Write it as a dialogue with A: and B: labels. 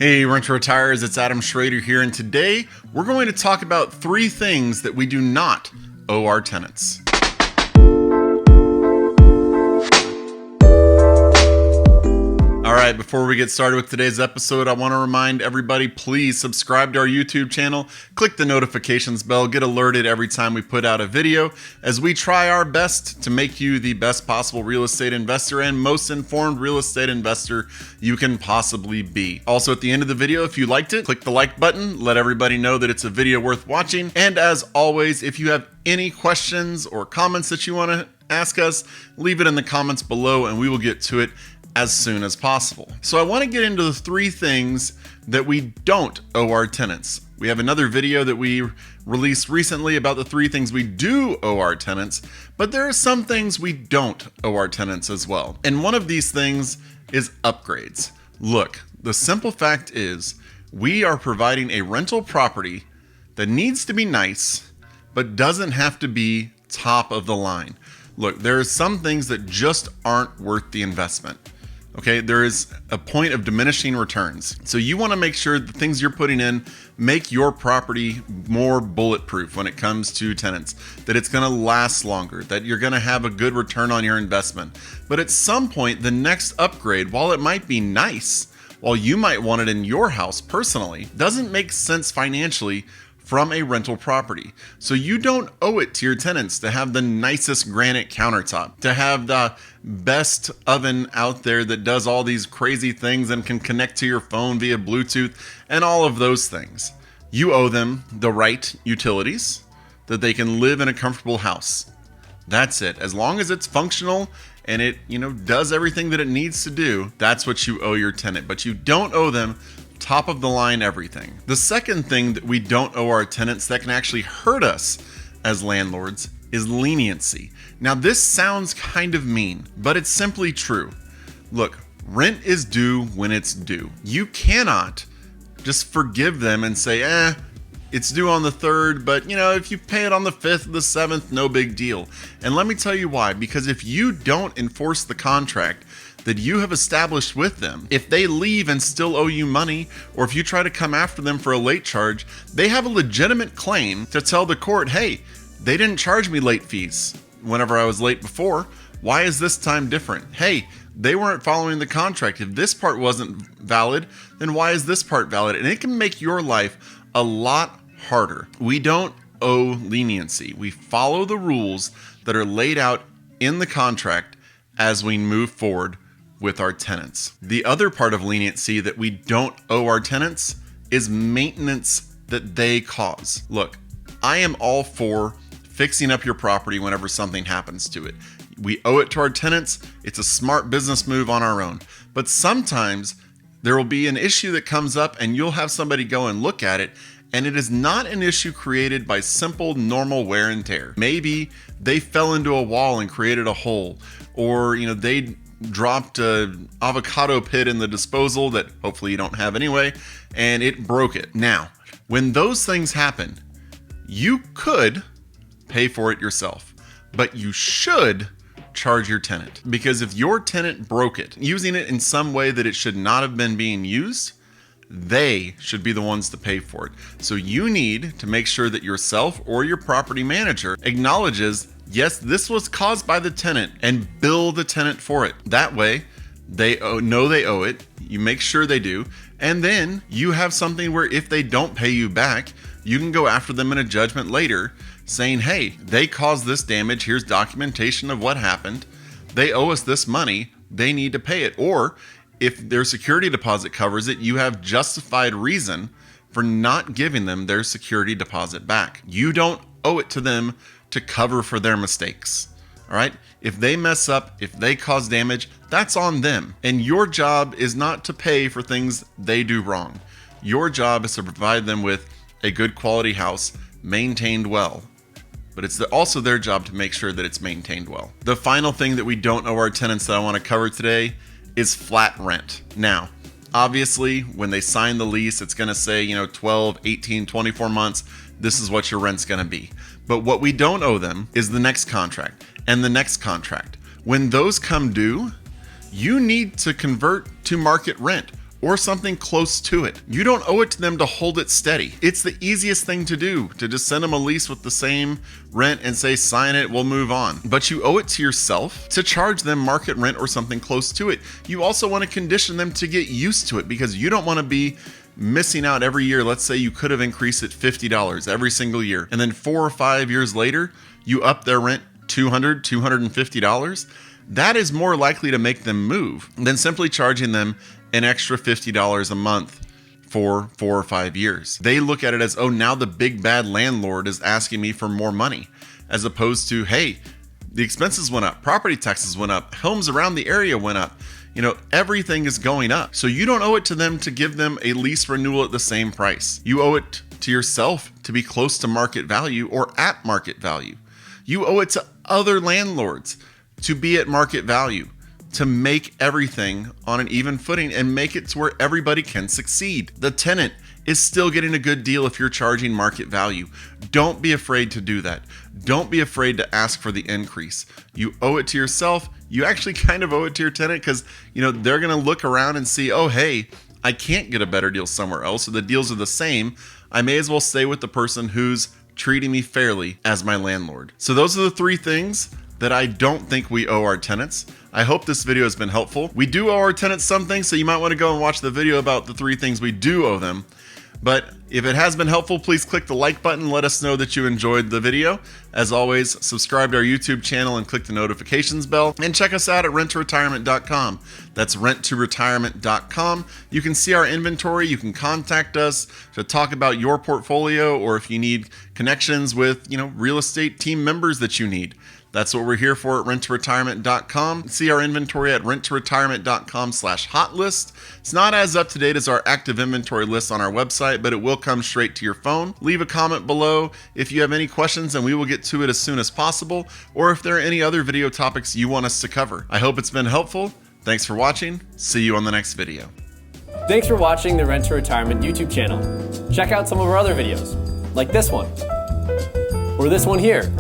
A: Hey Renter Retires, it's Adam Schroeder here, and today we're going to talk about 3 things that we do not owe our tenants. Alright, before we get started with today's episode, I want to remind everybody, please subscribe to our YouTube channel, click the notifications bell, get alerted every time we put out a video, as we try our best to make you the best possible real estate investor and most informed real estate investor you can possibly be. Also, at the end of the video, if you liked it, click the like button, let everybody know that it's a video worth watching, and as always, if you have any questions or comments that you want to ask us, leave it in the comments below and we will get to it as soon as possible. So I want to get into the 3 things that we don't owe our tenants. We have another video that we released recently about the 3 things we do owe our tenants, but there are some things we don't owe our tenants as well. And one of these things is upgrades. Look, the simple fact is we are providing a rental property that needs to be nice, but doesn't have to be top of the line. Look, there are some things that just aren't worth the investment. Okay, there is a point of diminishing returns. So you want to make sure the things you're putting in make your property more bulletproof when it comes to tenants, that it's going to last longer, that you're going to have a good return on your investment. But at some point, the next upgrade, while it might be nice, while you might want it in your house personally, doesn't make sense financially from a rental property. So you don't owe it to your tenants to have the nicest granite countertop, to have the best oven out there that does all these crazy things and can connect to your phone via Bluetooth and all of those things. You owe them the right utilities that they can live in a comfortable house. That's it. As long as it's functional and it, does everything that it needs to do, that's what you owe your tenant. But you don't owe them top of the line everything. The second thing that we don't owe our tenants that can actually hurt us as landlords is leniency. Now this sounds kind of mean, but it's simply true. Look, rent is due when it's due. You cannot just forgive them and say, it's due on the 3rd, but if you pay it on the 5th or the 7th, no big deal. And let me tell you why. Because if you don't enforce the contract that you have established with them, if they leave and still owe you money, or if you try to come after them for a late charge, they have a legitimate claim to tell the court, hey, they didn't charge me late fees whenever I was late before. Why is this time different? Hey, they weren't following the contract. If this part wasn't valid, then why is this part valid? And it can make your life a lot harder. We don't owe leniency. We follow the rules that are laid out in the contract as we move forward with our tenants. The other part of leniency that we don't owe our tenants is maintenance that they cause. Look, I am all for fixing up your property whenever something happens to it. We owe it to our tenants. It's a smart business move on our own. But sometimes there will be an issue that comes up and you'll have somebody go and look at it, and it is not an issue created by simple normal wear and tear. Maybe they fell into a wall and created a hole, or they dropped an avocado pit in the disposal that hopefully you don't have anyway, and it broke it. Now, when those things happen, you could pay for it yourself, but you should charge your tenant. Because if your tenant broke it, using it in some way that it should not have been being used, they should be the ones to pay for it. So you need to make sure that yourself or your property manager acknowledges, yes, this was caused by the tenant, and bill the tenant for it. That way, they know they owe it. You make sure they do. And then you have something where if they don't pay you back, you can go after them in a judgment later saying, hey, they caused this damage. Here's documentation of what happened. They owe us this money. They need to pay it. Or if their security deposit covers it, you have justified reason for not giving them their security deposit back. You don't owe it to them to cover for their mistakes. All right? If they mess up, if they cause damage, that's on them. And your job is not to pay for things they do wrong. Your job is to provide them with a good quality house, maintained well. But it's also their job to make sure that it's maintained well. The final thing that we don't owe our tenants that I want to cover today is flat rent. Now, obviously, when they sign the lease, it's going to say, 12, 18, 24 months, this is what your rent's going to be. But what we don't owe them is the next contract and the next contract. When those come due, you need to convert to market rent, or something close to it. You don't owe it to them to hold it steady. It's the easiest thing to do, to just send them a lease with the same rent and say, sign it, we'll move on. But you owe it to yourself to charge them market rent or something close to it. You also want to condition them to get used to it, because you don't want to be missing out every year. Let's say you could have increased it $50 every single year, and then 4 or 5 years later, you up their rent $200, $250. That is more likely to make them move than simply charging them an extra $50 a month for 4 or 5 years. They look at it as, oh, now the big bad landlord is asking me for more money, as opposed to, hey, the expenses went up, property taxes went up, homes around the area went up. You know, everything is going up. So you don't owe it to them to give them a lease renewal at the same price. You owe it to yourself to be close to market value or at market value. You owe it to other landlords to be at market value, to make everything on an even footing and make it to where everybody can succeed. The tenant is still getting a good deal if you're charging market value. Don't be afraid to do that. Don't be afraid to ask for the increase. You owe it to yourself. You actually kind of owe it to your tenant, because, you know, they're going to look around and see, oh, hey, I can't get a better deal somewhere else, so the deals are the same. I may as well stay with the person who's treating me fairly as my landlord. So those are the 3 things that I don't think we owe our tenants. I hope this video has been helpful. We do owe our tenants something, so you might want to go and watch the video about the 3 things we do owe them. But if it has been helpful, please click the like button. Let us know that you enjoyed the video. As always, subscribe to our YouTube channel and click the notifications bell. And check us out at renttoretirement.com. That's renttoretirement.com. You can see our inventory. You can contact us to talk about your portfolio, or if you need connections with, you know, real estate team members that you need. That's what we're here for at renttoretirement.com. See our inventory at renttoretirement.com/hotlist. It's not as up to date as our active inventory list on our website, but it will come straight to your phone. Leave a comment below if you have any questions, and we will get to it as soon as possible, or if there are any other video topics you want us to cover. I hope it's been helpful. Thanks for watching. See you on the next video.
B: Thanks for watching the Rent to Retirement YouTube channel. Check out some of our other videos, like this one, or this one here.